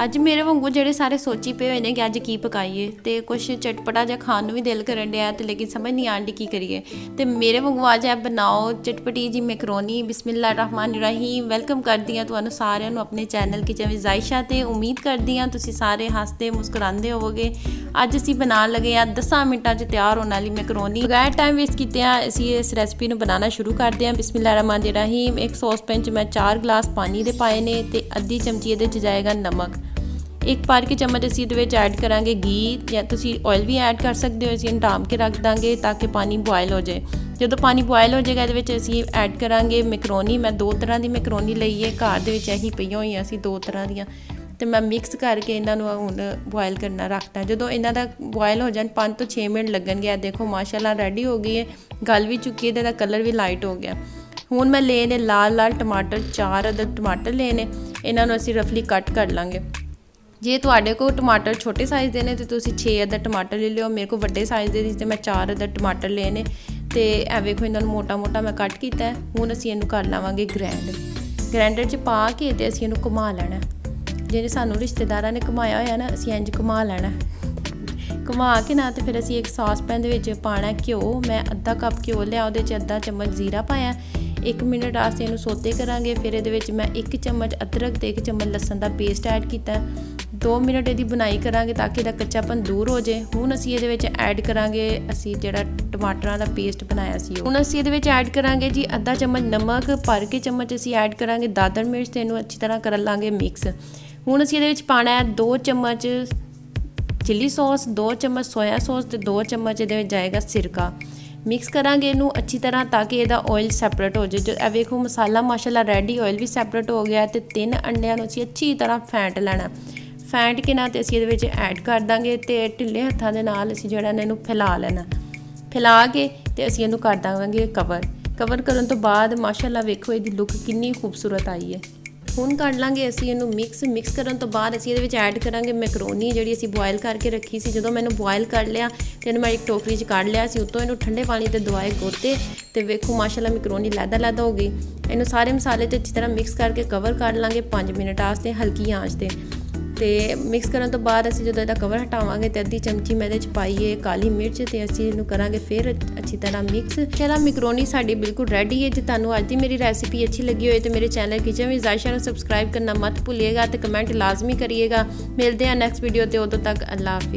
ਅੱਜ ਮੇਰੇ ਵਾਂਗੂ ਜਿਹੜੇ ਸਾਰੇ ਸੋਚੀ ਪਏ ਹੋਏ ਨੇ ਕਿ ਅੱਜ ਕੀ ਪਕਾਈਏ ਤੇ ਕੁਛ ਚਟਪਟਾ ਜਿਹਾ ਖਾਣ ਨੂੰ ਵੀ ਦਿਲ ਕਰਨ ਡਿਆ ਤੇ ਲੇਕਿਨ ਸਮਝ ਨਹੀਂ ਆਂਦੀ ਕੀ ਕਰੀਏ। ਤੇ ਮੇਰੇ ਵਾਂਗੂ ਅੱਜ ਆਪ ਬਣਾਓ ਚਟਪਟੀ ਜੀ ਮੈਕਰੋਨੀ। ਬਿਸਮਿਲ੍ਲਾ ਰਹਿਮਾਨ ਰਹੀਮ। ਵੈਲਕਮ ਕਰਦੀ ਹਾਂ ਤੁਹਾਨੂੰ ਸਾਰਿਆਂ ਨੂੰ ਆਪਣੇ ਚੈਨਲ ਕਿਚਨ ਵਿਦ ਜ਼ਾਇਸ਼ਾ ਤੇ ਉਮੀਦ ਕਰਦੀ ਹਾਂ ਤੁਸੀਂ ਸਾਰੇ ਹੱਸਦੇ ਮੁਸਕਰਾਉਂਦੇ ਹੋਵੋਗੇ। ਅੱਜ ਅਸੀਂ ਬਣਾਉਣ ਲੱਗੇ ਆ 10 ਮਿੰਟਾਂ 'ਚ ਤਿਆਰ ਹੋਣ ਵਾਲੀ ਮੈਕਰੋਨੀ। ਬਗੈਰ ਟਾਈਮ ਵੇਸਟ ਕੀਤੇ ਅਸੀਂ ਇਸ ਰੈਸਪੀ ਨੂੰ ਬਣਾਉਣਾ ਸ਼ੁਰੂ ਕਰਦੇ ਹਾਂ। ਬਿਸਮਿਲ੍ਲਾ ਰਹਿਮਾਨ ਰਹੀਮ। ਇੱਕ ਸੌਸਪੈਨ 'ਚ ਮੈਂ 4 ਗਲਾਸ ਪਾਣੀ ਦੇ ਪਾਏ ਨੇ ਤੇ ਅੱਧੀ ਚਮਚੀ ਇਹਦੇ 'ਚ ਜਾਏਗਾ ਨਮਕ। एक पार के चम्मच असी ऐड करांगे घी या तुसी ऑयल भी ऐड कर सकते हो। असी ढाम के रख देंगे ताकि पानी बॉयल हो जाए। जो पानी बॉयल हो जाएगा ये असी ऐड करांगे मैकरोनी। मैं 2 तरह की मैकरोनी लई है, घर दे विच यही पईयां होईयां सी 2 तरह दियां तो मैं मिक्स करके इन्हों हुण बॉयल करना रखता। जो इन्हों का बॉयल हो जाए 5 तो 6 मिनट लगणगे। देखो माशाअल्लाह रेडी हो गई है, गल भी चुकी है, इहदा कलर भी लाइट हो गया। हुण मैं ले ने लाल लाल टमाटर, 4 अदद टमाटर ले ने, इन्हों असी रफली कट कर लांगे। जे तुहाडे कोल टमाटर छोटे साइज़ दे ने तो तुसीं 6 अदद टमाटर ले लिओ। मेरे को वड्डे साइज़ दे ते मैं 4 अदद टमाटर ले ने ते ए वेखो इन्हां नूं मोटा मोटा मैं कट कीता है। हुण असीं इहनूं कर लवांगे ग्रैंड। ग्रैंडर 'च पा के ते असीं इहनूं घुमा लैणा। जिहड़े सानूं रिश्तेदारां ने घुमाया होया ना असीं इंज घुमा लैणा। घुमा के ना ते फिर असीं एक सॉसपैन दे विच पाना घिओ। मैं अद्धा कप घिओ लिया, उहदे च अद्धा चम्मच जीरा पाया। 1 मिनट वास्ते इहनूं सोते करांगे। फिर इहदे विच मैं 1 चम्मच अदरक ते 1 चम्मच लसन दा पेस्ट ऐड कीता। 2 मिनट इहदी बुनाई करांगे ताकि इहदा कच्चापन दूर हो जाए। हुण असीं इहदे विच ऐड करांगे असीं जिहड़ा टमाटरां दा पेस्ट बनाया सी। हुण असीं इहदे विच ऐड करांगे जी अद्धा चम्मच नमक, भर के चम्मच असीं ऐड करांगे दादड़ मिर्च ते इहनूं अच्छी तरह कर लांगे मिक्स। हुण असीं इहदे विच पाना है 2 चम्मच चिली सॉस, 2 चम्मच सोया सॉस ते 2 चम्मच इहदे विच जाएगा सिरका। मिक्स करांगे इनू अच्छी तरह ताकि इसदा ऑयल सैपरेट हो जाए। जो ए वेखो मसाला माशाल्लाह रेडी, ऑयल भी सैपरेट हो गया। तो 3 अंडियां नूं असीं अच्छी तरह फेंट लैना। फेंट के ना तो असीं इहदे विच ऐड कर दांगे ते ढिले हत्थां दे नाल असीं जिहड़ा इहनूं फैला लेना। फैला के ते असीं इहनूं कर दांगे कवर। कवर करन तो बाद माशाल्लाह वेखो इहदी लुक कितनी खूबसूरत आई है। हुण कर लांगे असीं इहनूं मिक्स करन तो बाद असीं इहदे विच ऐड करांगे मैकरोनी जिहड़ी असीं बॉयल करके रखी सी। जदों मैनूं बॉयल कर लिया ते इहनूं मैं एक टोकरी च कढ लिया सी। उत्तों इहनूं ठंडे पानी ते दवाए गोते ते वेखो माशाल्लाह मैकरोनी लैदा हो गई। इहनूं सारे मसाले ते अच्छी तरह मिक्स करके कवर कर लांगे 5 मिनट वास्ते हल्की आंच ते मिक्स करन तो बाद असीं जदों इहदा कवर हटावांगे ते अद्धी चमची मैं इहदे च पाईए काली मिर्च ते असीं इहनूं करांगे फिर अच्छी तरह मिक्स। चला मैकरोनी साडी बिल्कुल रेडी है। जे तुहानूं अज दी मेरी रेसिपी अच्छी लगी होए तो मेरे चैनल किचन विद ज़ायशा नूं सबसक्राइब करना मत भुलिएगा ते कमेंट लाजमी करिएगा। मिलते हैं नेक्स्ट वीडियो ते, उदों तक अल्लाह हाफिज़।